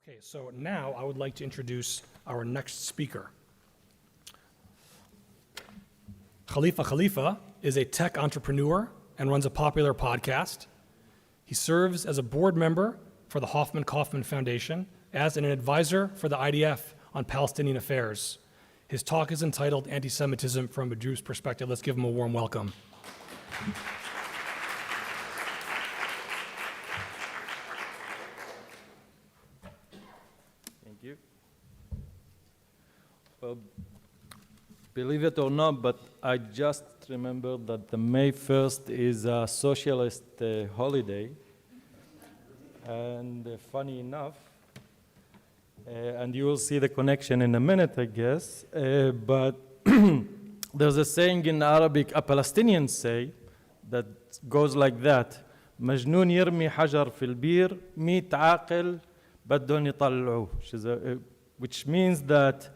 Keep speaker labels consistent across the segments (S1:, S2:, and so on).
S1: Okay, so now I would like to introduce our next speaker. Khalifa is a tech entrepreneur and runs a popular podcast. He serves as a board member for the Hoffman Kaufman Foundation as an advisor for the IDF on Palestinian affairs. His talk is entitled Anti-Semitism from a Jew's Perspective. Let's give him a warm welcome.
S2: Thank you. Well, believe it or not, but I just remembered that the May 1st is a socialist holiday. And funny enough, and you will see the connection in a minute, I guess, but there's a saying in Arabic, a Palestinian say, that goes like that, مجنون يرمي حجر في البير 100 عاقل بدهم يطلعوه, which means that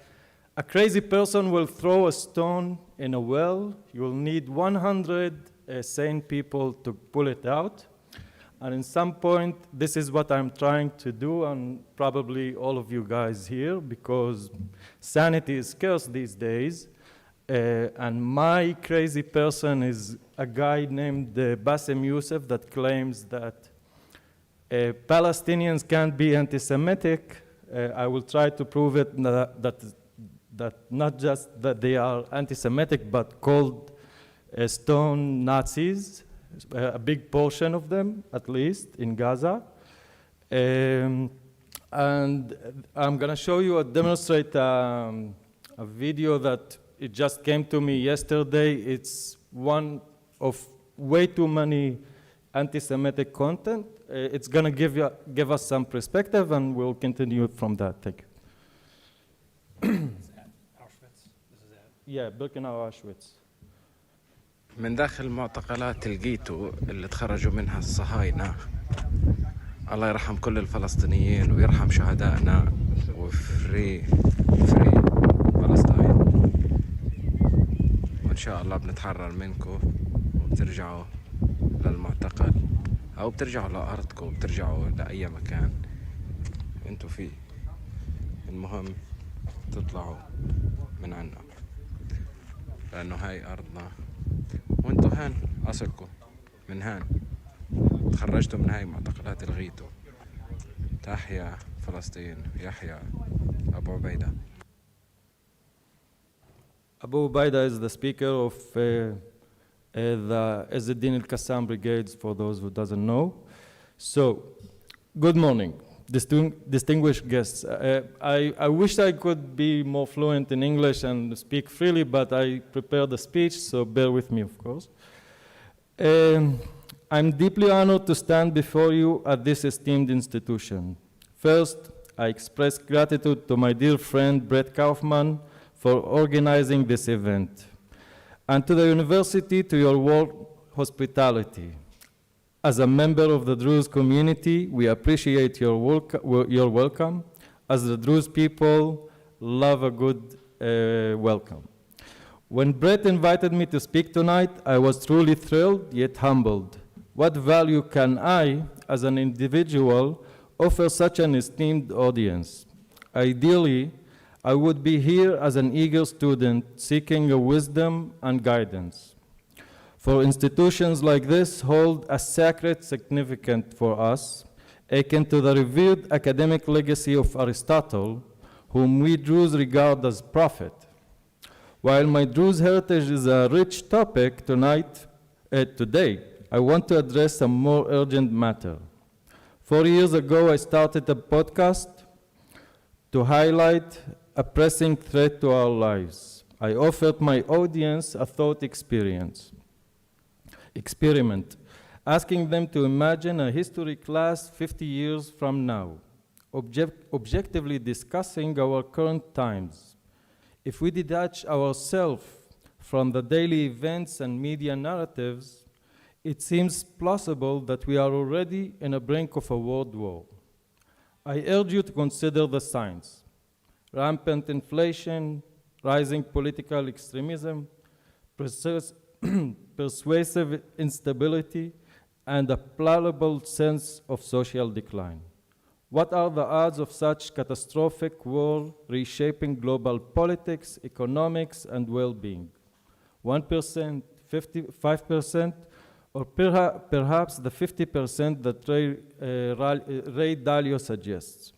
S2: a crazy person will throw a stone in a well. You will need 100 sane people to pull it out. And in some point, this is what I'm trying to do, and probably all of you guys here, because sanity is scarce these days. And my crazy person is a guy named Bassem Youssef that claims that Palestinians can't be anti-Semitic. I will try to prove it that not just that they are anti-Semitic, but called stone Nazis, a big portion of them, at least, in Gaza. And I'm going to show you demonstrate a video that it just came to me yesterday. It's one of way too many anti-Semitic content. It's going to give us some perspective, and we'll continue from that. Thank you. Yeah, Birkenau Auschwitz.
S3: من داخل معتقلات الجيتو اللي تخرجوا منها الصهاينة. الله يرحم كل الفلسطينيين ويرحم شهدائنا وفري فلسطين. وإن شاء الله بنتحرر منكم وبترجعوا للمعتقل أو بترجعوا لأرضكم وبترجعوا لأي مكان أنتوا فيه. المهم تطلعوا من عنا لأنه هاي أرضنا وانتو هان أصلكم من هان تخرجتوا من هاي معتقلات الغيتو. تحيا فلسطين يحيا أبو عبيدة.
S2: Abu Ubaida is the speaker of the Ezzeddin al-Qassam Brigades, for those who doesn't know. So, good morning, distinguished guests. I wish I could be more fluent in English and speak freely, but I prepared a speech, so bear with me, of course. I'm deeply honored to stand before you at this esteemed institution. First, I express gratitude to my dear friend Brett Kaufman for organizing this event, and to the university to your warm hospitality. As a member of the Druze community, we appreciate your welcome, as the Druze people love a good welcome. When Brett invited me to speak tonight, I was truly thrilled, yet humbled. What value can I, as an individual, offer such an esteemed audience? Ideally, I would be here as an eager student seeking a wisdom and guidance. For institutions like this hold a sacred significance for us, akin to the revered academic legacy of Aristotle, whom we Druze regard as prophet. While my Druze heritage is a rich topic today, I want to address a more urgent matter. 4 years ago, I started a podcast to highlight a pressing threat to our lives. I offered my audience a thought experiment, asking them to imagine a history class 50 years from now, objectively discussing our current times. If we detach ourselves from the daily events and media narratives, it seems plausible that we are already in the brink of a world war. I urge you to consider the signs: rampant inflation, rising political extremism, persuasive instability, and a palpable sense of social decline. What are the odds of such catastrophic war reshaping global politics, economics, and well-being? 1%, 55%, or perhaps the 50% that Ray Dalio suggests.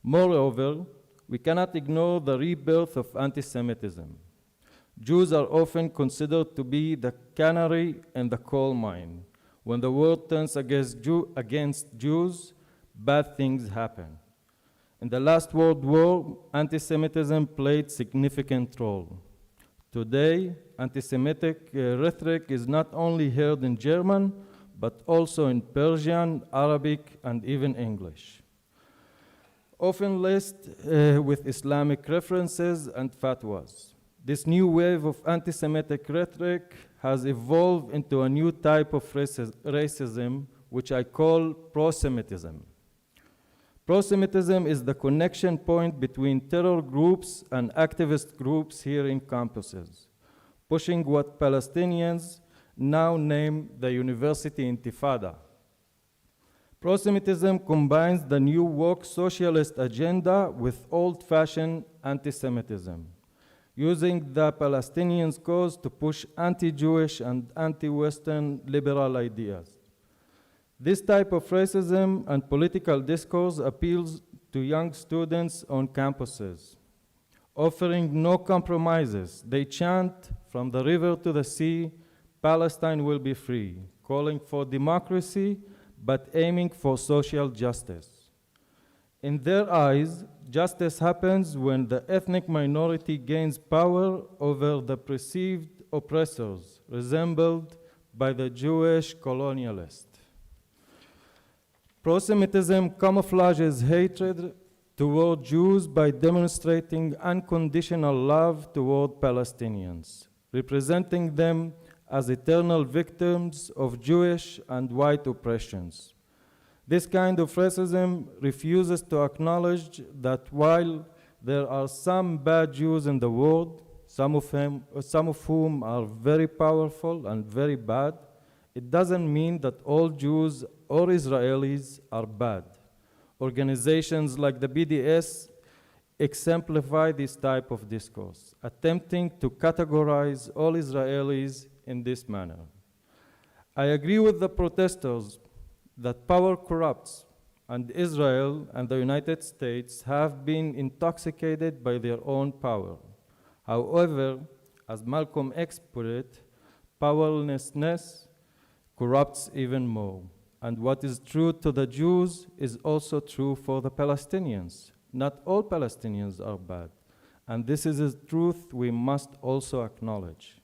S2: Moreover, we cannot ignore the rebirth of anti-Semitism. Jews are often considered to be the canary in the coal mine. When the world turns against Jews, bad things happen. In the last World War, anti-Semitism played significant role. Today, anti-Semitic rhetoric is not only heard in German, but also in Persian, Arabic, and even English, often laced with Islamic references and fatwas. This new wave of anti-Semitic rhetoric has evolved into a new type of racism, which I call Pro-Semitism. Pro-Semitism is the connection point between terror groups and activist groups here in campuses, pushing what Palestinians now name the University Intifada. Pro-Semitism combines the new woke socialist agenda with old-fashioned anti-Semitism, using the Palestinians' cause to push anti-Jewish and anti-Western liberal ideas. This type of racism and political discourse appeals to young students on campuses, offering no compromises. They chant, "From the river to the sea, Palestine will be free," calling for democracy, but aiming for social justice. In their eyes, justice happens when the ethnic minority gains power over the perceived oppressors, resembled by the Jewish colonialist. Pro-Semitism camouflages hatred toward Jews by demonstrating unconditional love toward Palestinians, representing them as eternal victims of Jewish and white oppressions. This kind of racism refuses to acknowledge that while there are some bad Jews in the world, some of whom are very powerful and very bad, it doesn't mean that all Jews or Israelis are bad. Organizations like the BDS exemplify this type of discourse, attempting to categorize all Israelis in this manner. I agree with the protesters that power corrupts, and Israel and the United States have been intoxicated by their own power. However, as Malcolm X put it, powerlessness corrupts even more. And what is true to the Jews is also true for the Palestinians. Not all Palestinians are bad, and this is a truth we must also acknowledge.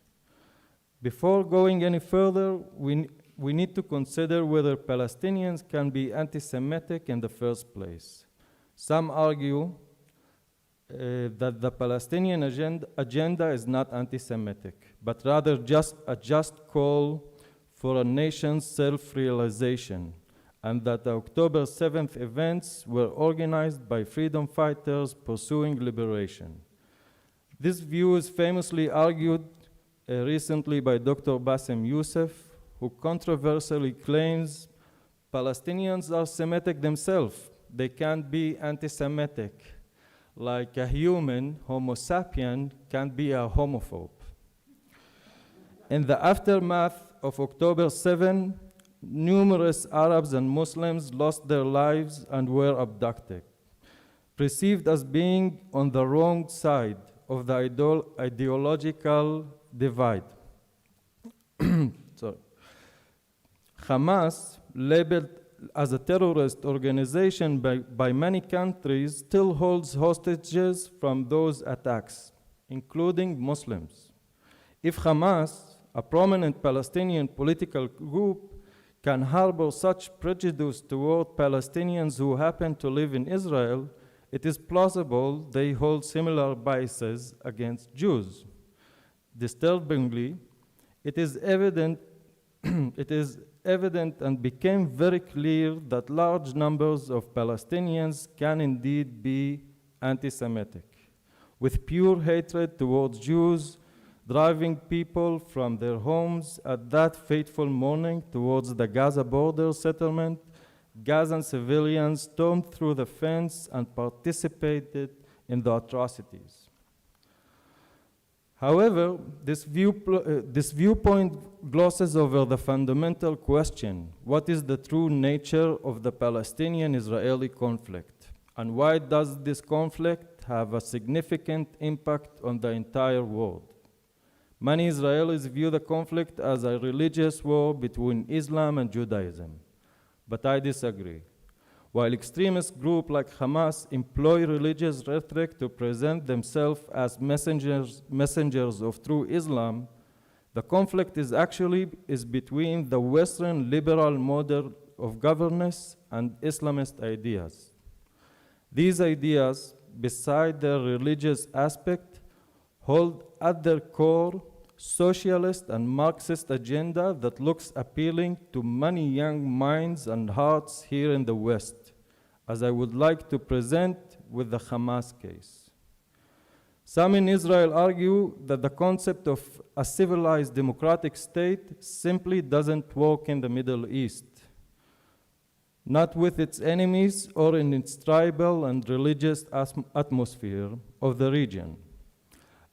S2: Before going any further, we need to consider whether Palestinians can be anti-Semitic in the first place. Some argue that the Palestinian agenda is not anti-Semitic, but rather just a just call for a nation's self-realization, and that the October 7th events were organized by freedom fighters pursuing liberation. This view is famously argued recently by Dr. Bassem Youssef, who controversially claims Palestinians are Semitic themselves. They can't be anti-Semitic, like a human, Homo sapien, can't be a homophobe. In the aftermath of October 7, numerous Arabs and Muslims lost their lives and were abducted, perceived as being on the wrong side of the ideological divide. Sorry. Hamas, labeled as a terrorist organization by many countries, still holds hostages from those attacks, including Muslims. If Hamas, a prominent Palestinian political group, can harbor such prejudice toward Palestinians who happen to live in Israel, it is plausible they hold similar biases against Jews. Disturbingly, it is evident and became very clear that large numbers of Palestinians can indeed be anti-Semitic, with pure hatred towards Jews, driving people from their homes at that fateful morning towards the Gaza border settlement Gazan civilians stormed through the fence and participated in the atrocities. However, this viewpoint glosses over the fundamental question: what is the true nature of the Palestinian-Israeli conflict? And why does this conflict have a significant impact on the entire world? Many Israelis view the conflict as a religious war between Islam and Judaism, but I disagree. While extremist groups like Hamas employ religious rhetoric to present themselves as messengers of true Islam, the conflict is between the Western liberal model of governance and Islamist ideas. These ideas, beside their religious aspect, hold at their core socialist and Marxist agenda that looks appealing to many young minds and hearts here in the West, as I would like to present with the Hamas case. Some in Israel argue that the concept of a civilized democratic state simply doesn't work in the Middle East, not with its enemies or in its tribal and religious atmosphere of the region.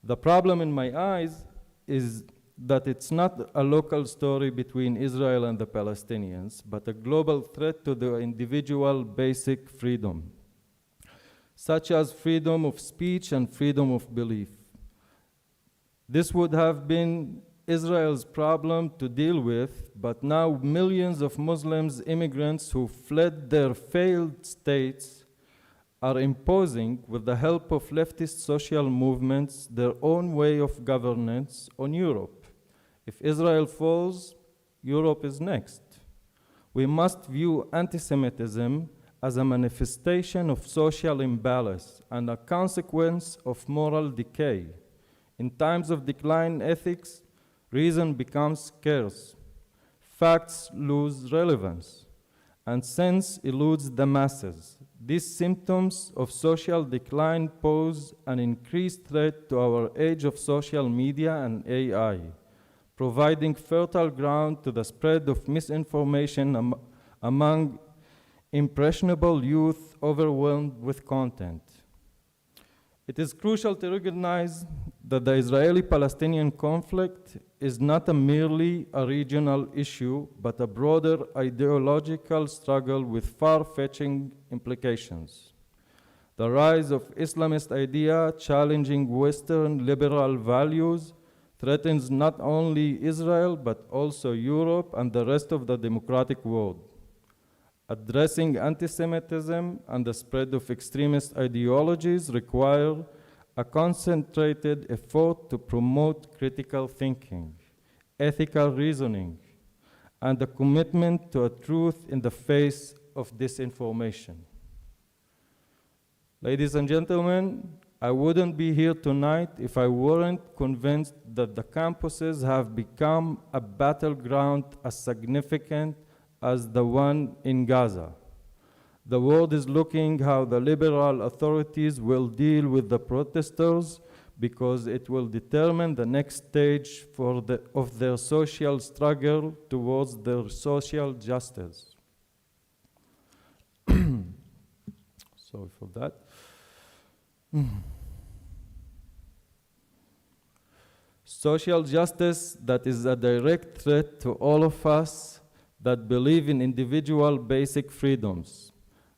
S2: The problem in my eyes is that it's not a local story between Israel and the Palestinians, but a global threat to the individual basic freedom, such as freedom of speech and freedom of belief. This would have been Israel's problem to deal with, but now millions of Muslims immigrants who fled their failed states are imposing, with the help of leftist social movements, their own way of governance on Europe. If Israel falls, Europe is next. We must view anti-Semitism as a manifestation of social imbalance and a consequence of moral decay. In times of decline ethics, reason becomes scarce, facts lose relevance, and sense eludes the masses. These symptoms of social decline pose an increased threat to our age of social media and AI, providing fertile ground to the spread of misinformation among impressionable youth overwhelmed with content. It is crucial to recognize that the Israeli-Palestinian conflict is not merely a regional issue, but a broader ideological struggle with far-fetching implications. The rise of Islamist idea challenging Western liberal values threatens not only Israel, but also Europe and the rest of the democratic world. Addressing anti-Semitism and the spread of extremist ideologies require a concentrated effort to promote critical thinking, ethical reasoning, and a commitment to a truth in the face of disinformation. Ladies and gentlemen, I wouldn't be here tonight if I weren't convinced that the campuses have become a battleground as significant as the one in Gaza. The world is looking how the liberal authorities will deal with the protesters, because it will determine the next stage of their social struggle towards their social justice. Sorry for that. Social justice that is a direct threat to all of us that believe in individual basic freedoms.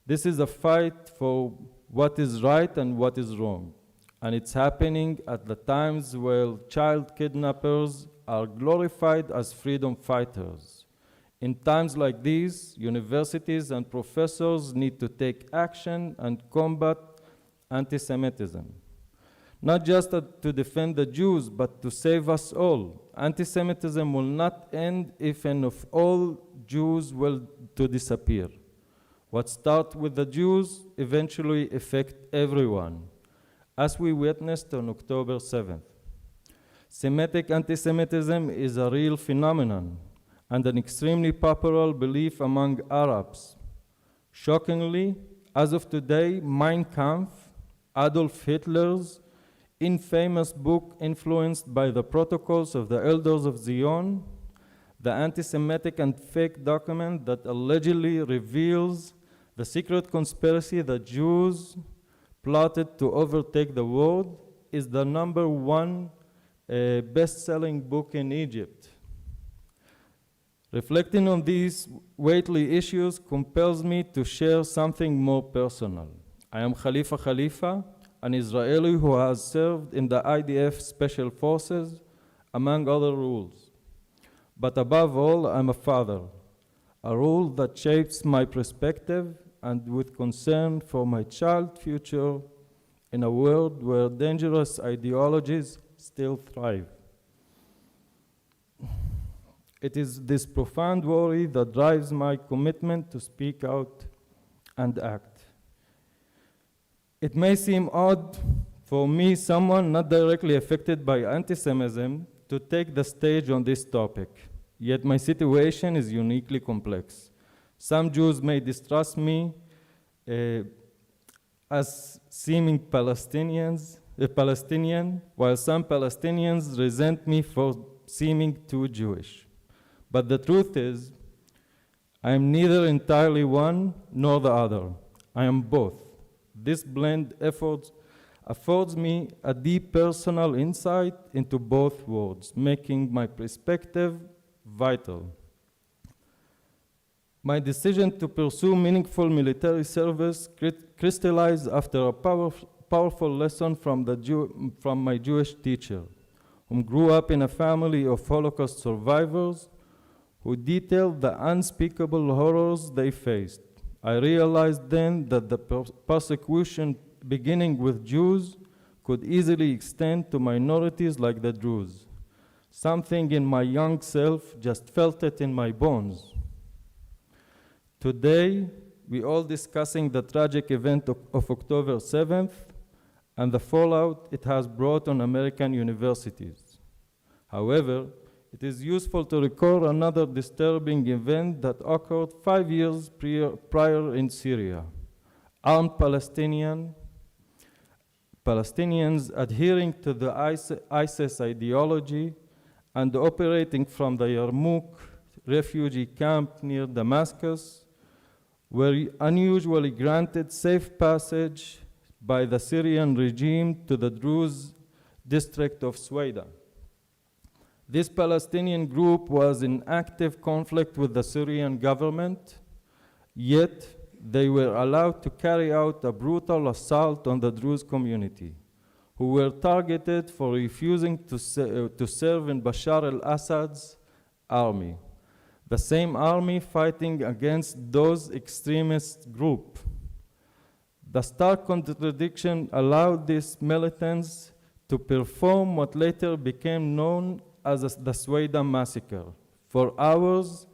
S2: This is a fight for what is right and what is wrong. And it's happening at the times where child kidnappers are glorified as freedom fighters. In times like these, universities and professors need to take action and combat anti-Semitism. Not just to defend the Jews, but to save us all. Anti-Semitism will not end if and if all Jews will to disappear. What starts with the Jews eventually affect everyone, as we witnessed on October 7th. Semitic anti-Semitism is a real phenomenon and an extremely popular belief among Arabs. Shockingly, as of today, Mein Kampf, Adolf Hitler's infamous book influenced by the protocols of the Elders of Zion, the anti-Semitic and fake document that allegedly reveals the secret conspiracy that Jews plotted to overtake the world, is the #1 best-selling book in Egypt. Reflecting on these weighty issues compels me to share something more personal. I am Khalifa, an Israeli who has served in the IDF Special Forces, among other roles. But above all, I'm a father, a role that shapes my perspective and with concern for my child's future in a world where dangerous ideologies still thrive. It is this profound worry that drives my commitment to speak out and act. It may seem odd for me, someone not directly affected by antisemitism, to take the stage on this topic, yet my situation is uniquely complex. Some Jews may distrust me as seeming Palestinian, while some Palestinians resent me for seeming too Jewish. But the truth is, I am neither entirely one nor the other. I am both. This blend affords me a deep personal insight into both worlds, making my perspective vital. My decision to pursue meaningful military service crystallized after a powerful lesson from my Jewish teacher, who grew up in a family of Holocaust survivors who detailed the unspeakable horrors they faced. I realized then that the persecution beginning with Jews could easily extend to minorities like the Druze. Something in my young self just felt it in my bones. Today, we all discussing the tragic event of October 7th and the fallout it has brought on American universities. However, it is useful to recall another disturbing event that occurred 5 years prior in Syria. Armed Palestinians adhering to the ISIS ideology and operating from the Yarmouk refugee camp near Damascus were unusually granted safe passage by the Syrian regime to the Druze district of Suwaida. This Palestinian group was in active conflict with the Syrian government, yet they were allowed to carry out a brutal assault on the Druze community, who were targeted for refusing to serve in Bashar al-Assad's army, the same army fighting against those extremist groups. The stark contradiction allowed these militants to perform what later became known as the Suwaida massacre. For hours,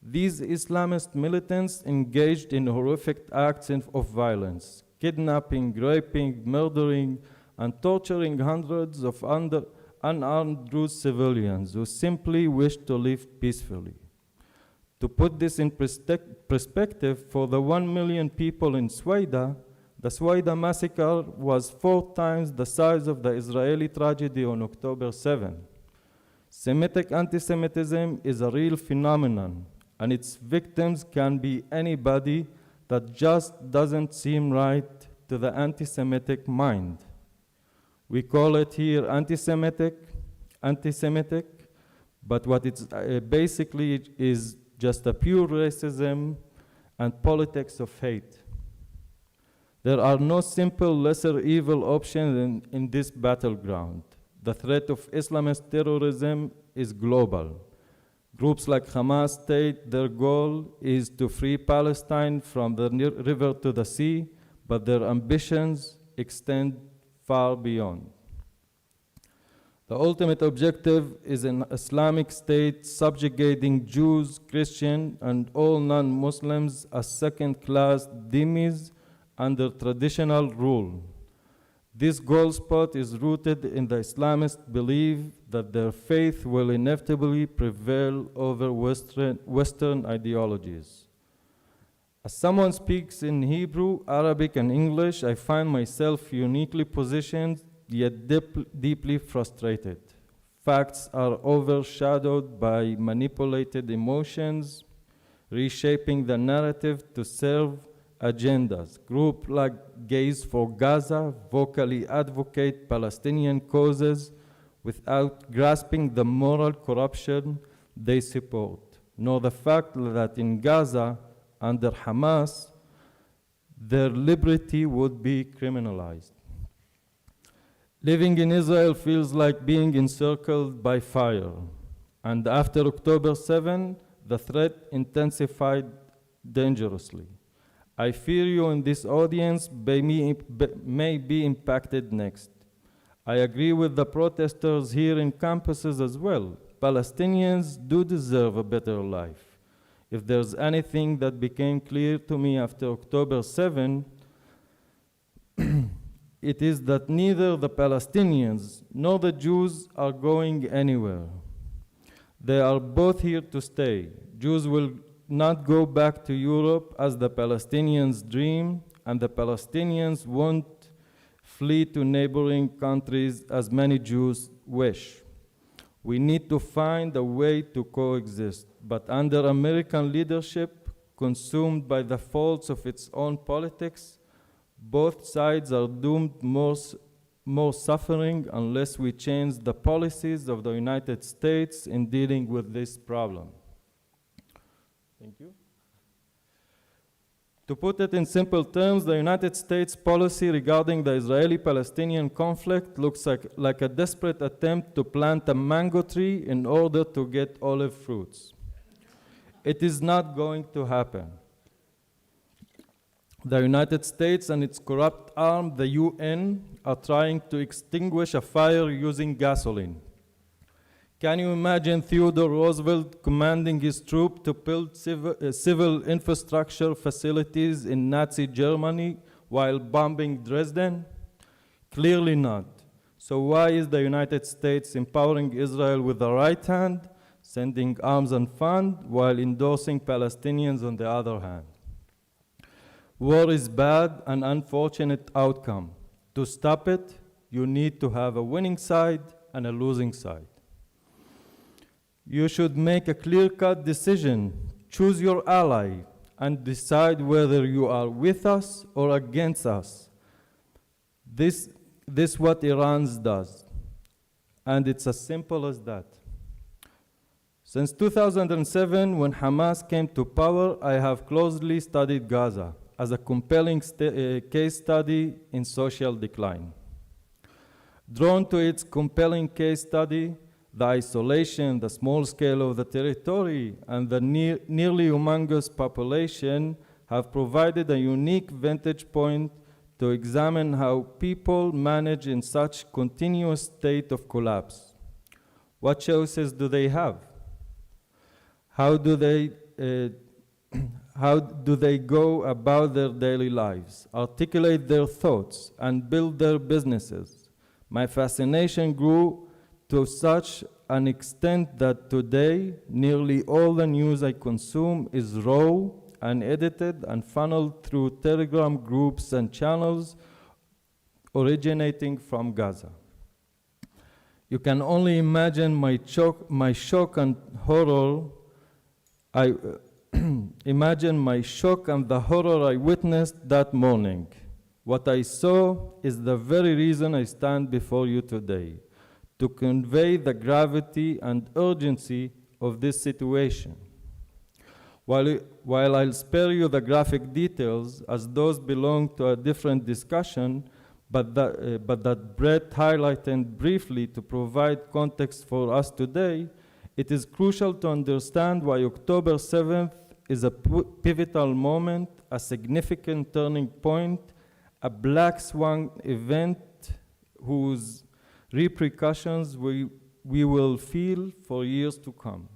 S2: these Islamist militants engaged in horrific acts of violence, kidnapping, raping, murdering, and torturing hundreds of unarmed Druze civilians who simply wished to live peacefully. To put this in perspective, for the 1 million people in Suwaida, the Suwaida massacre was 4 times the size of the Israeli tragedy on October 7. Semitic anti-Semitism is a real phenomenon, and its victims can be anybody that just doesn't seem right to the anti-Semitic mind. We call it here anti-Semitic, but what it's basically is just a pure racism and politics of hate. There are no simple lesser evil options in this battleground. The threat of Islamist terrorism is global. Groups like Hamas state their goal is to free Palestine from the river to the sea, but their ambitions extend far beyond. The ultimate objective is an Islamic state subjugating Jews, Christians, and all non-Muslims as second-class dhimmis under traditional rule. This goal spot is rooted in the Islamist belief that their faith will inevitably prevail over Western ideologies. As someone speaks in Hebrew, Arabic, and English, I find myself uniquely positioned, yet deeply frustrated. Facts are overshadowed by manipulated emotions, reshaping the narrative to serve agendas. Groups like Gays for Gaza vocally advocate Palestinian causes without grasping the moral corruption they support, nor the fact that in Gaza, under Hamas, their liberty would be criminalized. Living in Israel feels like being encircled by fire, and after October 7, the threat intensified dangerously. I fear you in this audience may be impacted next. I agree with the protesters here in campuses as well. Palestinians do deserve a better life. If there's anything that became clear to me after October 7, it is that neither the Palestinians nor the Jews are going anywhere. They are both here to stay. Jews will not go back to Europe as the Palestinians dream, and the Palestinians won't flee to neighboring countries as many Jews wish. We need to find a way to coexist, but under American leadership, consumed by the faults of its own politics, both sides are doomed more suffering unless we change the policies of the United States in dealing with this problem. Thank you. To put it in simple terms, the United States policy regarding the Israeli-Palestinian conflict looks like a desperate attempt to plant a mango tree in order to get olive fruits. It is not going to happen. The United States and its corrupt arm, the UN, are trying to extinguish a fire using gasoline. Can you imagine Theodore Roosevelt commanding his troops to build civil infrastructure facilities in Nazi Germany while bombing Dresden? Clearly not. So why is the United States empowering Israel with the right hand, sending arms and funds, while endorsing Palestinians on the other hand? War is bad, an unfortunate outcome. To stop it, you need to have a winning side and a losing side. You should make a clear-cut decision, choose your ally, and decide whether you are with us or against us. This is what Iran does, and it's as simple as that. Since 2007, when Hamas came to power, I have closely studied Gaza as a compelling case study in social decline. Drawn to its compelling case study, the isolation, the small scale of the territory, and the nearly humongous population have provided a unique vantage point to examine how people manage in such continuous state of collapse. What choices do they have? How do they go about their daily lives, articulate their thoughts, and build their businesses? My fascination grew to such an extent that today, nearly all the news I consume is raw, unedited, and funneled through Telegram groups and channels originating from Gaza. You can only imagine my shock and horror. Imagine my shock and the horror I witnessed that morning. What I saw is the very reason I stand before you today, to convey the gravity and urgency of this situation. While I'll spare you the graphic details, as those belong to a different discussion, but that Brett highlighted briefly to provide context for us today, it is crucial to understand why October 7th is a pivotal moment, a significant turning point, a black swan event whose repercussions we will feel for years to come.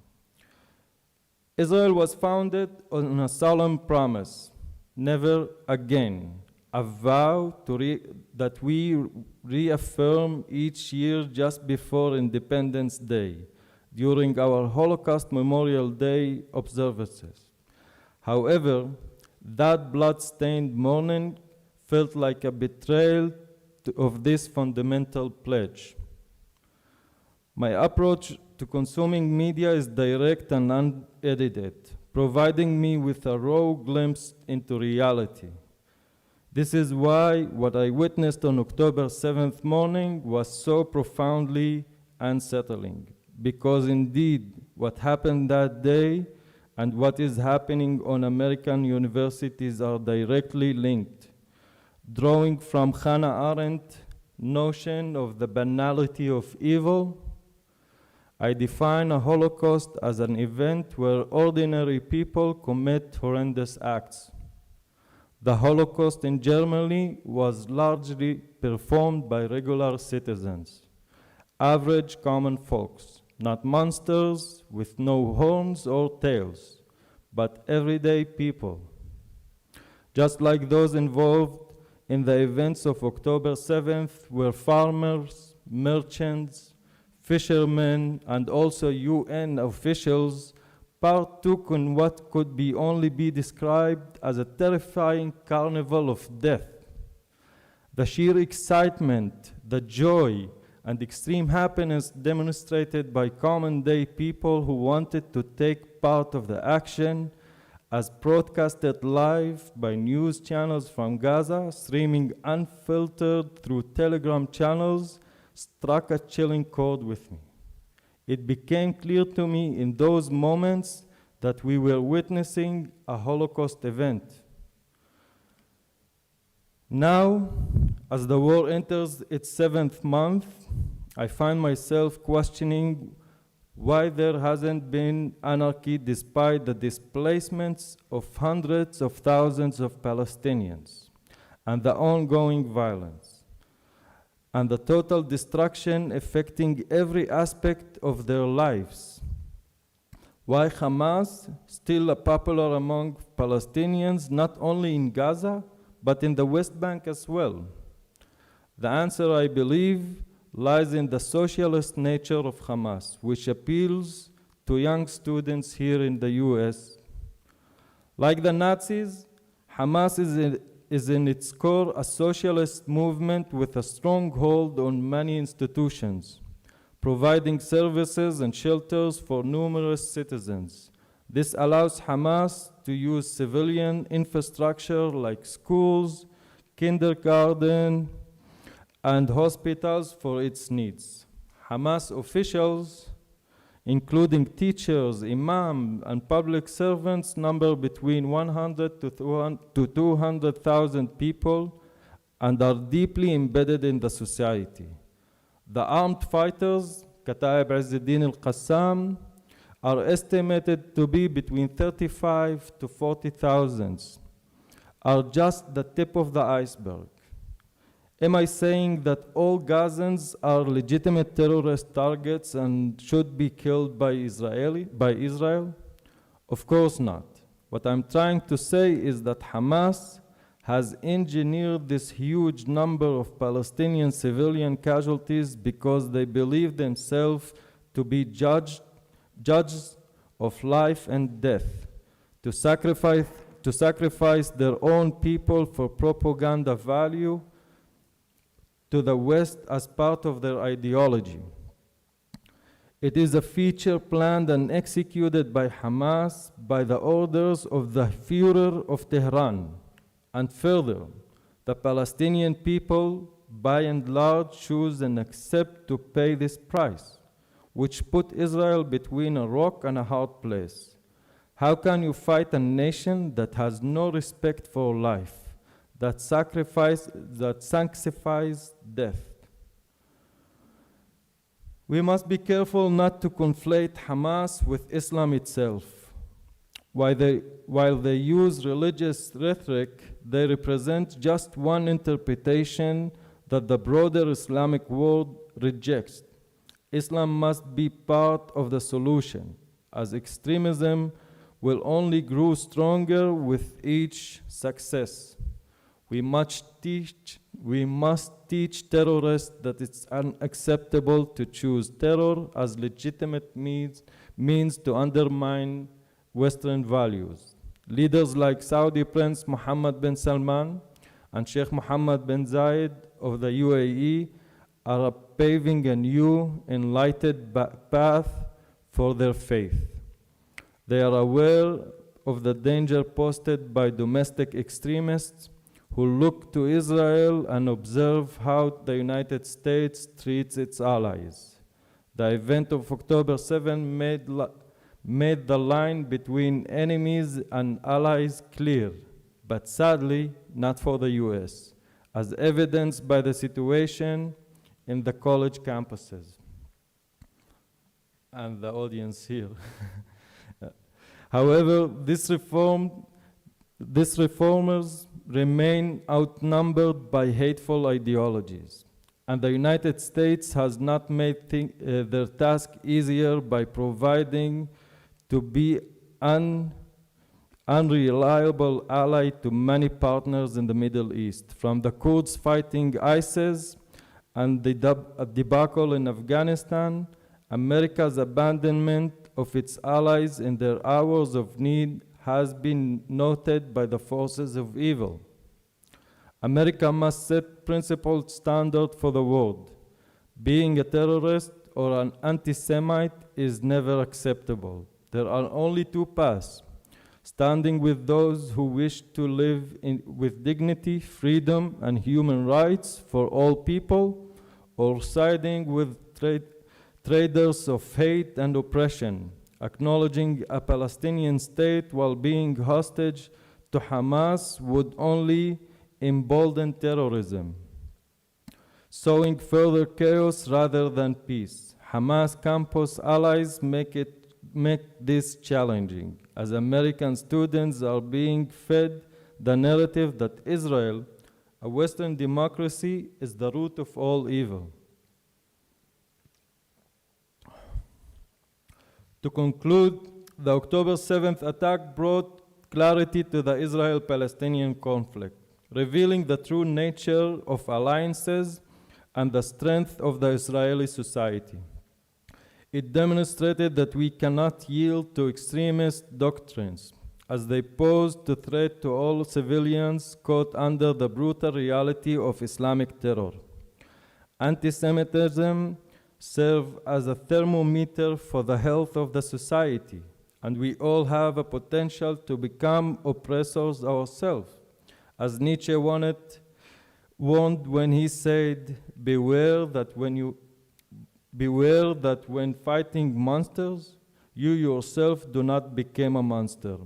S2: Israel was founded on a solemn promise, never again, a vow that we reaffirm each year just before Independence Day, during our Holocaust Memorial Day observances. However, that blood-stained morning felt like a betrayal of this fundamental pledge. My approach to consuming media is direct and unedited, providing me with a raw glimpse into reality. This is why what I witnessed on October 7th morning was so profoundly unsettling, because indeed what happened that day and what is happening on American universities are directly linked. Drawing from Hannah Arendt's notion of the banality of evil, I define a Holocaust as an event where ordinary people commit horrendous acts. The Holocaust in Germany was largely performed by regular citizens, average common folks, not monsters with no horns or tails, but everyday people. Just like those involved in the events of October 7th were farmers, merchants, fishermen, and also UN officials partook in what could only be described as a terrifying carnival of death. The sheer excitement, the joy, and extreme happiness demonstrated by common-day people who wanted to take part of the action, as broadcasted live by news channels from Gaza, streaming unfiltered through Telegram channels, struck a chilling chord with me. It became clear to me in those moments that we were witnessing a Holocaust event. Now, as the war enters its 7th month, I find myself questioning why there hasn't been anarchy despite the displacements of hundreds of thousands of Palestinians and the ongoing violence and the total destruction affecting every aspect of their lives. Why Hamas still popular among Palestinians, not only in Gaza, but in the West Bank as well? The answer, I believe, lies in the socialist nature of Hamas, which appeals to young students here in the US. Like the Nazis, Hamas is in its core a socialist movement with a strong hold on many institutions, providing services and shelters for numerous citizens. This allows Hamas to use civilian infrastructure like schools, kindergarten, and hospitals for its needs. Hamas officials, including teachers, imams, and public servants, number between 100 to 200,000 people and are deeply embedded in the society. The armed fighters, Kataib Izzuddin al-Qassam, are estimated to be between 35 to 40,000, are just the tip of the iceberg. Am I saying that all Gazans are legitimate terrorist targets and should be killed by Israel? Of course not. What I'm trying to say is that Hamas has engineered this huge number of Palestinian civilian casualties because they believe themselves to be judges of life and death, to sacrifice their own people for propaganda value to the West as part of their ideology. It is a feature planned and executed by Hamas by the orders of the Führer of Tehran. And further, the Palestinian people, by and large, choose and accept to pay this price, which put Israel between a rock and a hard place. How can you fight a nation that has no respect for life, that sanctifies death? We must be careful not to conflate Hamas with Islam itself. While they use religious rhetoric, they represent just one interpretation that the broader Islamic world rejects. Islam must be part of the solution, as extremism will only grow stronger with each success. We must teach terrorists that it's unacceptable to choose terror as legitimate means to undermine Western values. Leaders like Saudi Prince Mohammed bin Salman and Sheikh Mohammed bin Zayed of the UAE are paving a new, enlightened path for their faith. They are aware of the danger posed by domestic extremists who look to Israel and observe how the United States treats its allies. The event of October 7 made the line between enemies and allies clear, but sadly not for the US, as evidenced by the situation in the college campuses. And the audience here. However, these reformers remain outnumbered by hateful ideologies, and the United States has not made their task easier by providing to be an unreliable ally to many partners in the Middle East, from the Kurds fighting ISIS and the debacle in Afghanistan. America's abandonment of its allies in their hours of need has been noted by the forces of evil. America must set principled standard for the world. Being a terrorist or an anti-Semite is never acceptable. There are only two paths: standing with those who wish to live with dignity, freedom, and human rights for all people, or siding with traders of hate and oppression, acknowledging a Palestinian state while being hostage to Hamas would only embolden terrorism, sowing further chaos rather than peace. Hamas campus allies make this challenging, as American students are being fed the narrative that Israel, a Western democracy, is the root of all evil. To conclude, the October 7th attack brought clarity to the Israel-Palestinian conflict, revealing the true nature of alliances and the strength of the Israeli society. It demonstrated that we cannot yield to extremist doctrines, as they pose a threat to all civilians caught under the brutal reality of Islamic terror. Anti-Semitism serves as a thermometer for the health of the society, and we all have a potential to become oppressors ourselves. As Nietzsche warned when he said, beware that when fighting monsters, you yourself do not become a monster.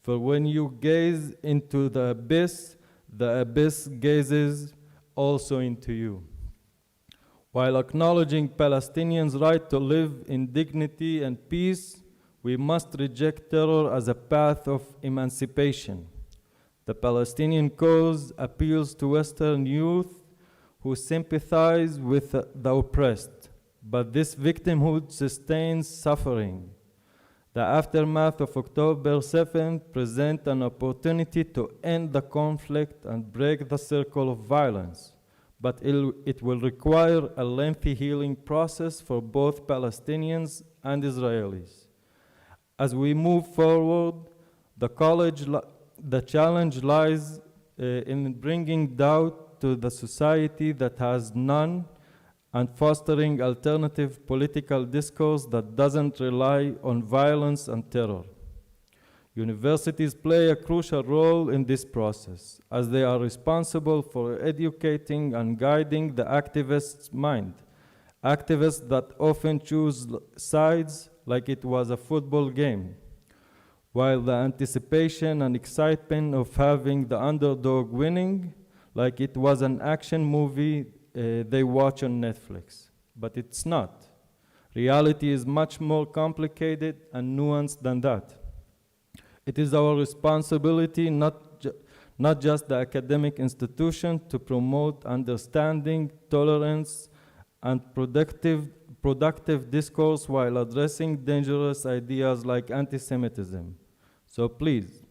S2: For when you gaze into the abyss gazes also into you. While acknowledging Palestinians' right to live in dignity and peace, we must reject terror as a path of emancipation. The Palestinian cause appeals to Western youth who sympathize with the oppressed, but this victimhood sustains suffering. The aftermath of October 7th presents an opportunity to end the conflict and break the circle of violence, but it will require a lengthy healing process for both Palestinians and Israelis. As we move forward, the challenge lies in bringing doubt to the society that has none and fostering alternative political discourse that doesn't rely on violence and terror. Universities play a crucial role in this process, as they are responsible for educating and guiding the activist's mind. Activists that often choose sides like it was a football game, while the anticipation and excitement of having the underdog winning like it was an action movie they watch on Netflix. But it's not. Reality is much more complicated and nuanced than that. It is our responsibility, not just the academic institution, to promote understanding, tolerance, and productive discourse while addressing dangerous ideas like anti-Semitism. So please,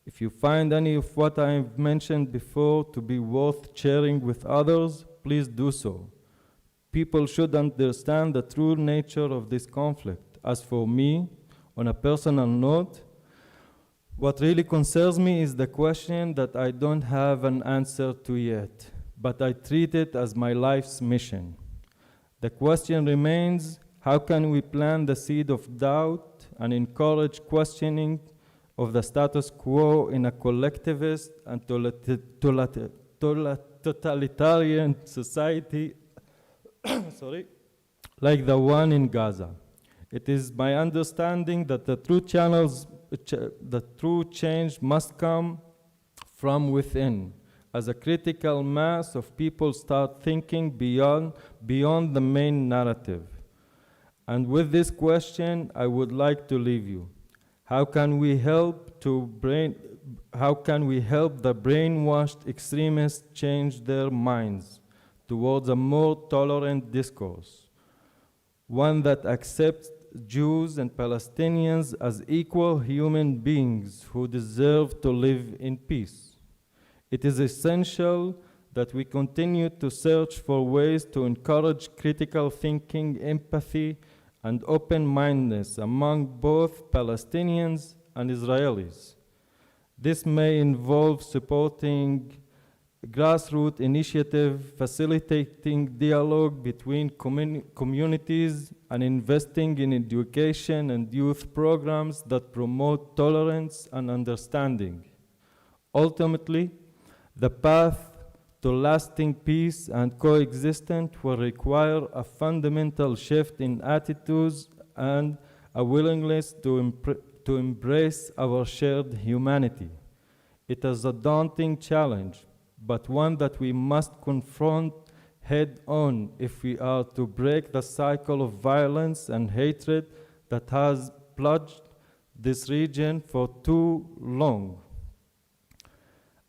S2: if you find any of what I have mentioned before to be worth sharing with others, please do so. People should understand the true nature of this conflict. As for me, on a personal note, what really concerns me is the question that I don't have an answer to yet, but I treat it as my life's mission. The question remains, how can we plant the seed of doubt and encourage questioning of the status quo in a collectivist and totalitarian society like the one in Gaza? It is my understanding that the true change must come from within, as a critical mass of people start thinking beyond the main narrative. And with this question, I would like to leave you. How can we help the brainwashed extremists change their minds towards a more tolerant discourse, one that accepts Jews and Palestinians as equal human beings who deserve to live in peace? It is essential that we continue to search for ways to encourage critical thinking, empathy, and open-mindedness among both Palestinians and Israelis. This may involve supporting grassroots initiatives, facilitating dialogue between communities, and investing in education and youth programs that promote tolerance and understanding. Ultimately, the path to lasting peace and coexistence will require a fundamental shift in attitudes and a willingness to embrace our shared humanity. It is a daunting challenge, but one that we must confront head-on if we are to break the cycle of violence and hatred that has plagued this region for too long.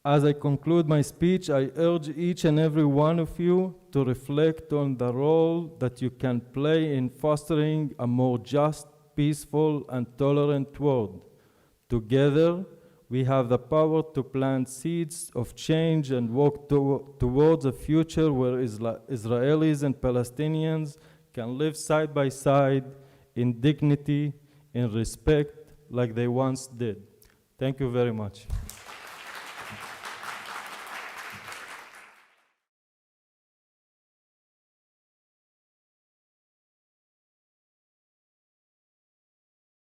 S2: As I conclude my speech, I urge each and every one of you to reflect on the role that you can play in fostering a more just, peaceful, and tolerant world. Together, we have the power to plant seeds of change and work towards a future where Israelis and Palestinians can live side by side in dignity, in respect, like they once did. Thank you very much.